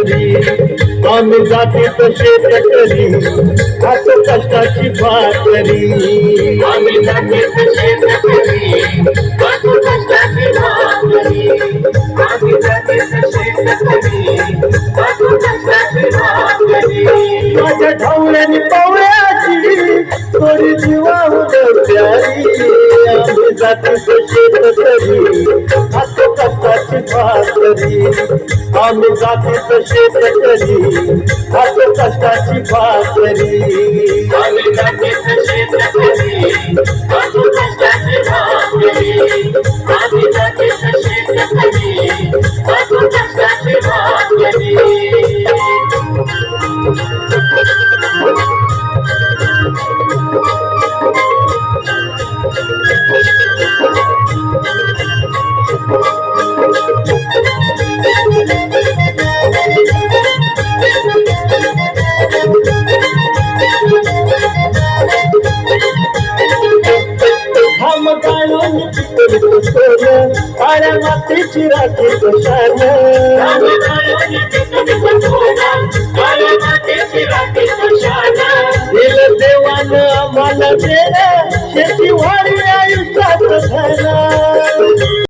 भाकरी आम्ही जातीचं शेतकरी खातो कष्टाची भाकरी आम्ही जातीचं शेतकरी खातो कष्टाची भाकरी आम्ही जातीचं शेतकरी खातो कष्टाची भाकरी माझ्या ढवळ्यानी पवळ्याची थोडी जीवाहून प्यारी आम्ही जातीचं शेतकरी खातो कष्टाची भाकरी आम्ही जातीचं शेतकरी खातो कष्टाची भाकरी आम्ही जातीचं शेतकरी खातो कष्टाची भाकरी आम्ही जातीचं शेतकरी खातो कष्टाची भाकरी घाम गाळून पिकवतो सोनं काळ्या मातीची राखी कशानं दिलं देवानं आम्हाला देणं शेती वाढी आयुष्यात धन